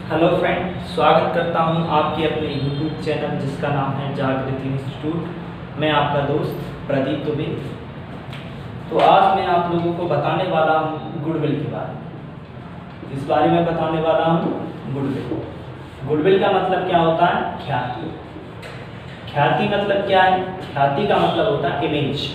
Hello friend, स्वागत करता हूं आपके अपने यूट्यूब चैनल जिसका नाम है जागृति इंस्टीट्यूट। मैं आपका दोस्त प्रदीप दुबे। तो आज मैं आप लोगों को बताने वाला हूं गुडविल के बारे में। इस बारे में बताने वाला हूं गुडविल। गुडविल का मतलब क्या होता है? ख्याति। ख्याति मतलब क्या है? ख्याति का मतलब होता है इमेज,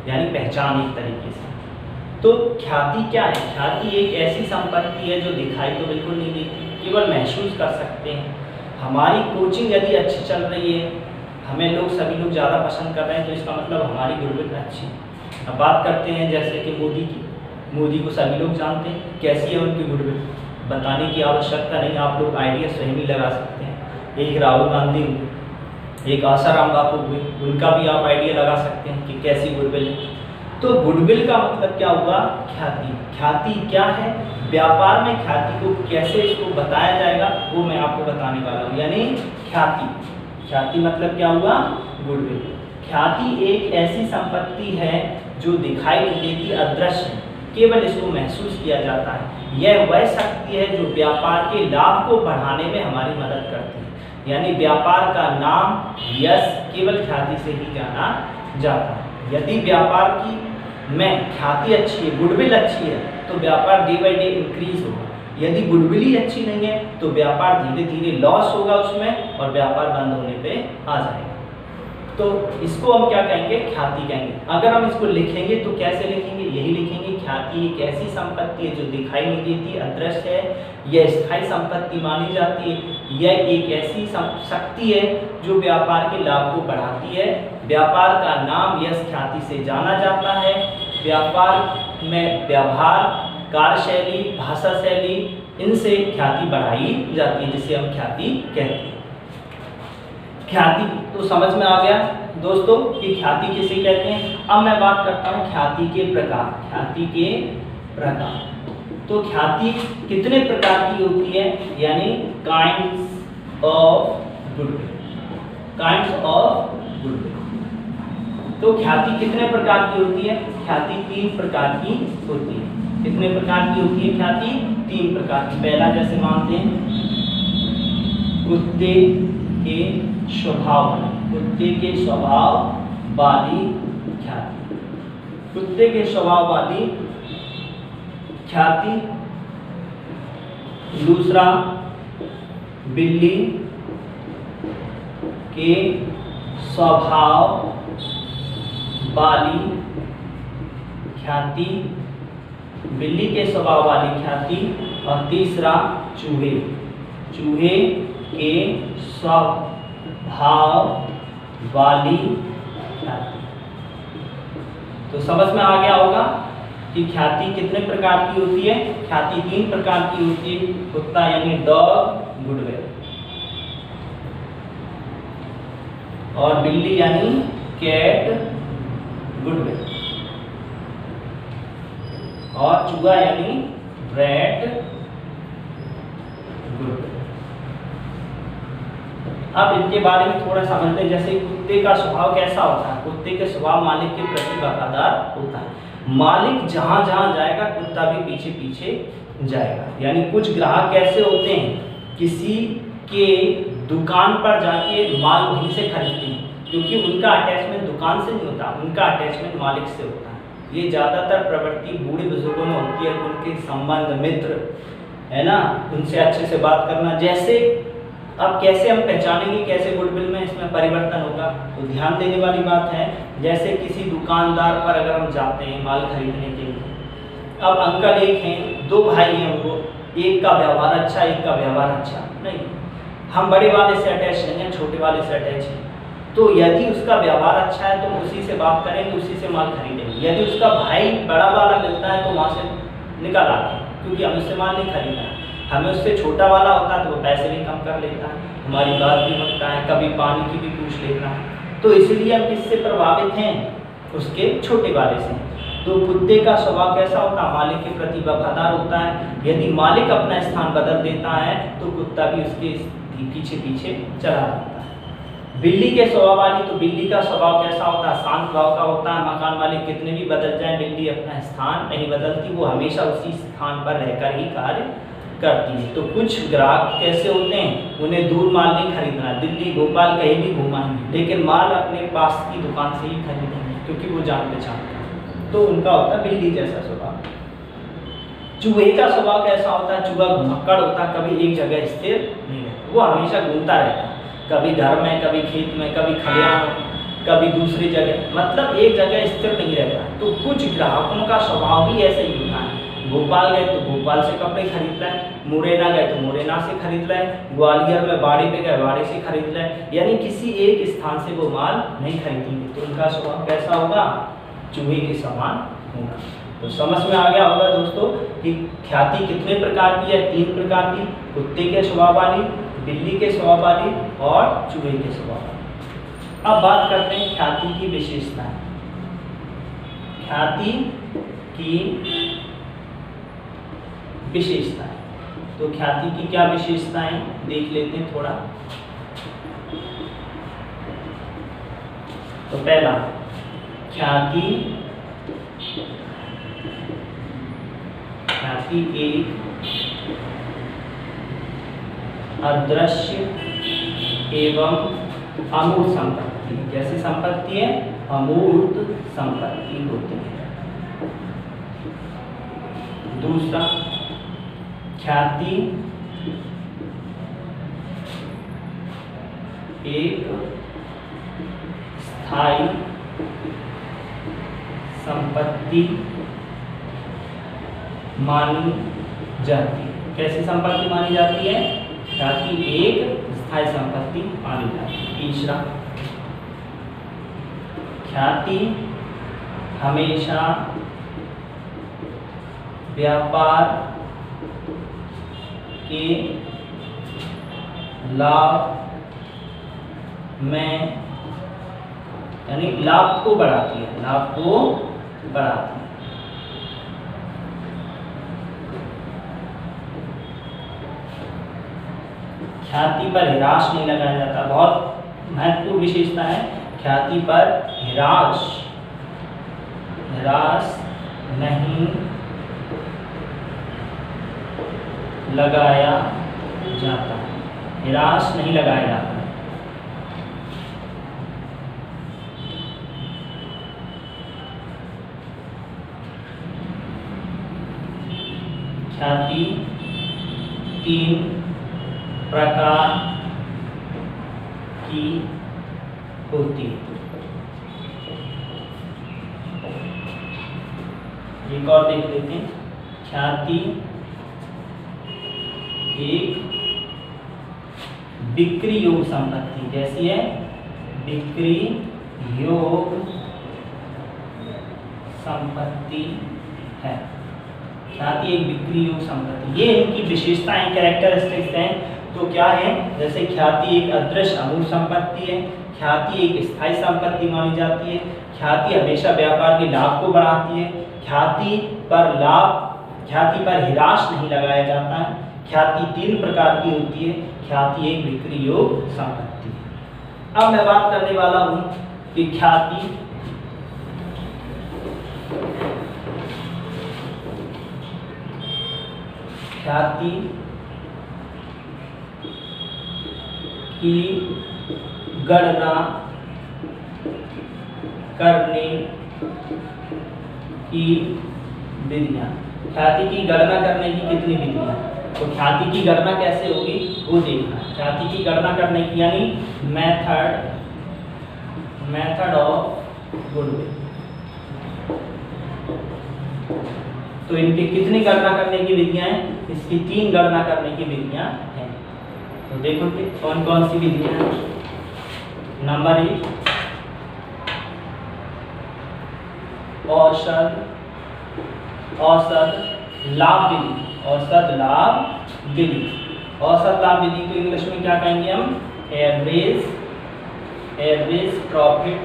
यानी पहचान एक तरीके से। तो ख्याति क्या है? ख्याति एक ऐसी संपत्ति है जो दिखाई तो बिल्कुल नहीं देती, केवल महसूस कर सकते हैं। हमारी कोचिंग यदि अच्छी चल रही है, हमें सभी लोग ज़्यादा पसंद कर रहे हैं, तो इसका मतलब हमारी गुडविल अच्छी है। अब बात करते हैं जैसे कि मोदी की। मोदी को सभी लोग जानते हैं, कैसी है उनकी गुडविल, बताने की आवश्यकता नहीं, आप लोग आइडिया स्वयं ही लगा सकते हैं। एक राहुल गांधी हुए, एक आसाराम बापू हुए, उनका भी आप आइडिया लगा सकते हैं कि कैसी गुडविल है। तो गुडविल का मतलब क्या हुआ? ख्याति। ख्याति क्या है? व्यापार में ख्याति को कैसे इसको बताया जाएगा वो मैं आपको बताने वाला हूँ, यानी ख्याति। ख्याति मतलब क्या हुआ? गुडविल। ख्याति एक ऐसी संपत्ति है जो दिखाई नहीं देती, अदृश्य है, केवल इसको महसूस किया जाता है। यह वह शक्ति है जो व्यापार के लाभ को बढ़ाने में हमारी मदद करती है, यानी व्यापार का नाम, यश केवल ख्याति से ही जाना जाता है। यदि व्यापार की में ख्याति अच्छी है, गुडविल अच्छी है, तो व्यापार डे बाई डे इंक्रीज होगा। यदि गुडविल ही अच्छी नहीं है तो व्यापार धीरे धीरे लॉस होगा उसमें, और व्यापार बंद होने पे आ जाएगा। तो इसको हम क्या कहेंगे? ख्याति कहेंगे। अगर हम इसको लिखेंगे तो कैसे लिखेंगे? यही लिखेंगे, ख्याति एक ऐसी संपत्ति है जो दिखाई नहीं देती, अदृश्य है, यह स्थायी संपत्ति मानी जाती है। यह एक ऐसी शक्ति है जो व्यापार के लाभ को बढ़ाती है। व्यापार का नाम, यश ख्याति से जाना जाता है। व्यापार में व्यवहार, कार्यशैली, भाषा शैली, इनसे ख्याति बढ़ाई जाती है, जिसे हम ख्याति कहते हैं। ख्याति तो समझ में आ गया दोस्तों कि ख्याति किसे कहते हैं। अब मैं बात करता हूँ ख्याति के प्रकार। ख्याति के प्रकार, तो ख्याति कितने प्रकार की होती है, यानी kinds of goodwill. Kinds of goodwill. तो ख्याति कितने प्रकार की होती है? ख्याति 3 प्रकार की होती है। कितने प्रकार की होती है ख्याति? 3 प्रकार की। पहला जैसे मानते हैं कुत्ते के स्वभाव, कुत्ते के स्वभाव वाली ख्याति। कुत्ते के स्वभाव वाली ख्याति। दूसरा, बिल्ली के स्वभाव वाली ख्याति, बिल्ली के स्वभाव वाली ख्याति। और तीसरा, चूहे, चूहे के स्वभाव वाली ख्याति। तो समझ में आ गया होगा कि ख्याति कितने प्रकार की होती है। ख्याति 3 प्रकार की होती है। कुत्ता यानी डॉग, गुडविल, और बिल्ली यानी कैट, गुडविल, और चूहा यानी रैट, गुडविल। अब इनके बारे में थोड़ा समझते हैं। जैसे कुत्ते का स्वभाव कैसा होता है? कुत्ते के स्वभाव मालिक के प्रति वफादार होता है। मालिक जहां जहां जाएगा कुत्ता भी पीछे पीछे जाएगा। यानी कुछ ग्राहक कैसे होते हैं, किसी के दुकान पर जाके माल वहीं से खरीदते हैं, क्योंकि उनका अटैचमेंट दुकान से नहीं होता, उनका अटैचमेंट मालिक से होता है। ये ज़्यादातर प्रवृत्ति बूढ़े बुजुर्गों में होती है। उनके संबंध, मित्र है ना, उनसे अच्छे से बात करना। जैसे अब कैसे हम पहचानेंगे कैसे गुडविल में इसमें परिवर्तन होगा, तो ध्यान देने वाली बात है। जैसे किसी दुकानदार पर अगर हम जाते हैं माल खरीदने के लिए, अब अंकल एक हैं, 2 भाई हैं, उनको एक का व्यवहार अच्छा, एक का व्यवहार अच्छा नहीं, हम बड़े वाले से अटैच नहीं हैं, छोटे वाले से अटैच हैं। तो यदि उसका व्यवहार अच्छा है तो उसी से बात करेंगे, उसी से माल खरीदेंगे। यदि उसका भाई बड़ा वाला मिलता है तो वहाँ से निकल आते हैं, क्योंकि हमें उससे माल नहीं खरीदना है। हमें उससे छोटा वाला होता है तो वो पैसे भी कम कर लेता है, हमारी बात भी मानता है, कभी पानी की भी पूछ लेता है। तो इसलिए हम किससे प्रभावित हैं? उसके छोटे वाले से। तो कुत्ते का स्वभाव कैसा होता है? मालिक के प्रति वफादार होता है। यदि मालिक अपना स्थान बदल देता है तो कुत्ता भी उसके पीछे पीछे चला जाता है। बिल्ली के स्वभाव वाली, तो बिल्ली का स्वभाव कैसा होता है? शांत भाव का होता है। मकान मालिक कितने भी बदल जाए, बिल्ली अपना स्थान नहीं बदलती, वो हमेशा उसी स्थान पर रहकर ही कार्य करती है। तो कुछ ग्राहक कैसे होते हैं, उन्हें दूर माल नहीं खरीदना, दिल्ली भोपाल कहीं भी घुमाएंगे, लेकिन माल अपने पास की दुकान से ही खरीदेंगे क्योंकि वो जान पहचान है। तो उनका होता है बिल्ली जैसा स्वभाव। चूहे का स्वभाव कैसा होता है, चूहा घुमक्कड़ होता है, कभी एक जगह स्थिर नहीं रहता, वो हमेशा घूमता रहता है, कभी घर में, कभी खेत में, कभी खलिहान में, कभी दूसरी जगह, मतलब एक जगह स्थिर नहीं रहता। तो कुछ ग्राहकों का स्वभाव भी ऐसे ही होता है, भोपाल गए तो भोपाल से कपड़े खरीद रहे हैं, मुरैना गए तो मुरैना से खरीद रहे हैं, ग्वालियर में बाड़ी पे गए बाड़ी से खरीद रहे हैं, यानी किसी एक स्थान से वो माल नहीं खरीदेंगे। तो उनका स्वभाव कैसा होगा, चूहे के समान होगा। तो समझ में आ गया होगा दोस्तों कि ख्याति कितने प्रकार की है, 3 प्रकार की, कुत्ते के स्वभाव वाली, बिल्ली के स्वभाव वाली और चूहे के स्वभाव वाली। अब बात करते हैं ख्याति की विशेषताएं। ख्याति की विशेषताएं, तो ख्याति की क्या विशेषताएं देख लेते हैं थोड़ा। तो पहला, ख्याति एक अदृश्य एवं अमूर्त संपत्ति, जैसी संपत्ति है अमूर्त संपत्ति होती है। दूसरा, ख्याति एक स्थायी संपत्ति मानी जाती है। कैसी संपत्ति मानी जाती है, ख्याति एक स्थायी संपत्ति मानी जाती है। तीसरा, ख्याति हमेशा व्यापार के लाभ में, यानी लाभ को बढ़ाती है, लाभ को बढ़ाती है। ख्याति पर हिरास नहीं लगाया जाता, बहुत महत्वपूर्ण विशेषता है, ख्याति पर हिरास नहीं लगाया जाता, हिरास नहीं लगाया जाता। ख्याति 3 प्रकार की होती है। एक और देख लेते हैं, ख्याति एक बिक्री योग संपत्ति, जैसी है बिक्री योग संपत्ति है। ख्याति एक बिक्री योग संपत्ति, ये इनकी विशेषताएं, कैरेक्टरिस्टिक्स हैं। तो क्या है, जैसे ख्याति एक अदृश्य अमूर्त संपत्ति है, ख्याति एक स्थायी संपत्ति मानी जाती है, ख्याति हमेशा व्यापार के लाभ को बढ़ाती है, ख्याति पर हिरास नहीं लगाया जाता है, ख्याति 3 प्रकार की होती है, ख्याति एक बिक्री योग संपत्ति है। अब मैं बात करने वाला हूं कि ख्याति की गणना करने की विधियां। ख्याति की गणना करने की कितनी विधियां, तो ख्याति की गणना कैसे होगी वो देखना। ख्याति की गणना करने की यानी मेथड ऑफ गुडविल। तो इनकी कितनी गणना करने की विधियां हैं, इसकी 3 गणना करने की विधियां हैं। तो देखो कि कौन कौन सी विधियां हैं। नंबर 1, औसत लाभ विधि। औसत लाभ विधि, औसत लाभ विधि को इंग्लिश में क्या कहेंगे हम, एवरेज प्रॉफिट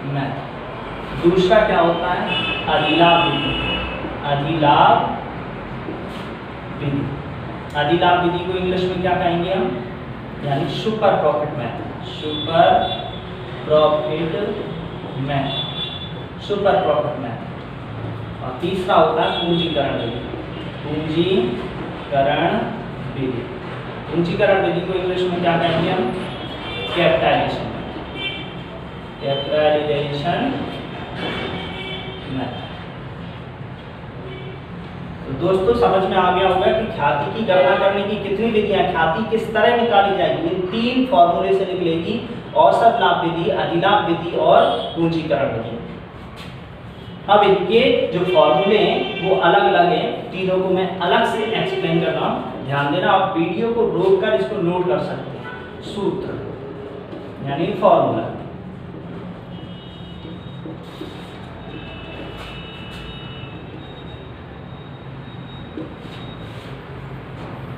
मैथ। दूसरा क्या होता है, अधिलाभ विधि। अधिलाभ विधि को इंग्लिश में क्या कहेंगे हम, यानी सुपर प्रॉफिट मैथ। और तीसरा होता है पूंजीकरण विधि। पूंजीकरण विधि, पूंजीकरण विधि को इंग्लिश में क्या कहेंगे हम? Capitalization, capitalization method. तो दोस्तों समझ में आ गया होगा कि ख्याति की गणना करने की कितनी विधियां, ख्याति किस तरह निकाली जाएगी। इन 3 फॉर्मूले से निकलेगी: औसत लाभ विधि, अधिलाभ विधि और पूंजीकरण विधि। अब इनके जो फॉर्मूले हैं वो अलग अलग हैं, तीनों को मैं अलग से एक्सप्लेन कर रहा हूँ। ध्यान देना, आप वीडियो को रोककर इसको नोट कर सकते हैं। सूत्र यानी फॉर्मूला।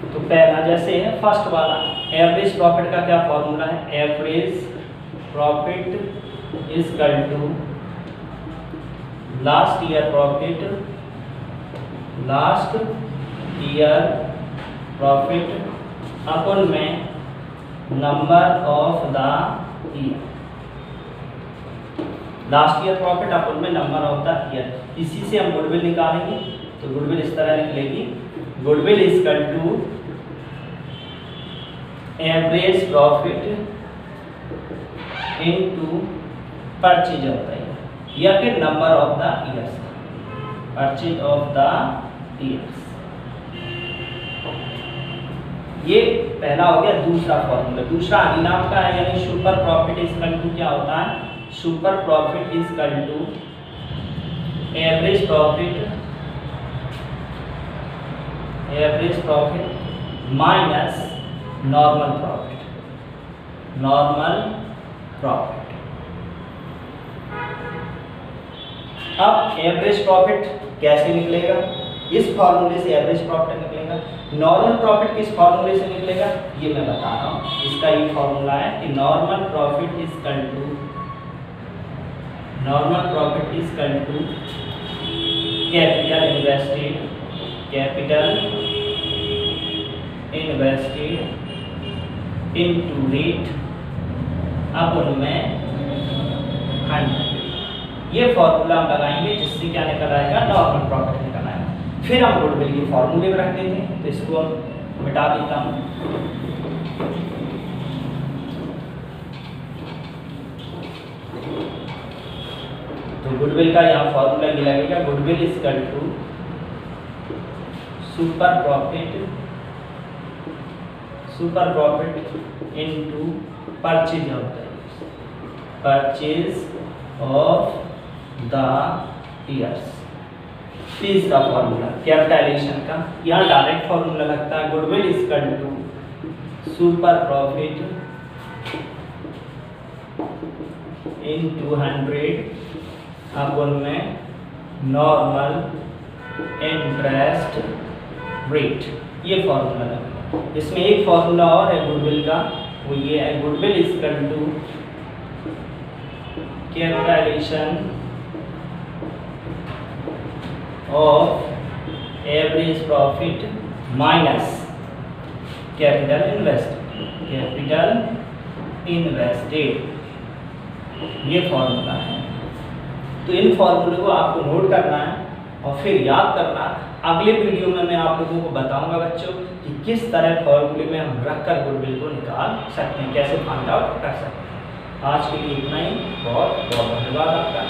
तो पहला जैसे है फर्स्ट वाला, एवरेज प्रॉफिट का क्या फॉर्मूला है? Average profit is equal to last year profit, last year profit upon में number of the year. Last year profit upon में नंबर ऑफ द ईयर। इसी से हम गुडविल निकालेंगे। तो गुडविल इस तरह निकलेगी: goodwill is equal to average profit into purchase of the year, या फिर number of the years, purchase of the years. ये पहला हो गया दूसरा फॉर्मूला। दूसरा अधिलाभ का है, यानी super profit is equal to क्या होता है? Super profit is equal to average profit minus normal profit, normal profit. अब एवरेज प्रॉफिट कैसे निकलेगा? इस फॉर्मूले से एवरेज प्रॉफिट निकलेगा। नॉर्मल प्रॉफिट किस फॉर्मूले से निकलेगा ये मैं बता रहा हूँ। इसका ये फॉर्मूला है कि normal profit is equal to capital invested into rate upon में 100। ये फॉर्मूला हम लगाएंगे जिससे क्या निकल आएगा? नॉर्मल प्रॉफिट निकल आएगा। फिर हम गुडविल के फॉर्मूले में रख देते हैं, तो इसको हम मिटा देता हूँ। तो गुडविल का यहाँ फॉर्मूला ये लगेगा: goodwill is equal to super profit into purchase of the years. तीसरा फॉर्मूला कैपिटलाइजेशन का, यहाँ डायरेक्ट फॉर्मूला लगता है: goodwill is equal to super profit into 100 upon में नॉर्मल इंटरेस्ट रेट। ये फॉर्मूला लगेगा। इसमें एक फॉर्मूला और है गुडविल का, वो ये है: goodwill is equal to capitalization of average profit minus capital invested. ये फॉर्मूला है। तो इन फॉर्मूले को आपको नोट करना है और फिर याद करना। अगले वीडियो में मैं आप लोगों को बताऊंगा बच्चों कि किस तरह फॉर्मूले में हम रखकर गुडविल को निकाल सकते हैं, कैसे फाइंड आउट कर सकते हैं। आज के लिए इतना ही। बहुत बहुत धन्यवाद आपका।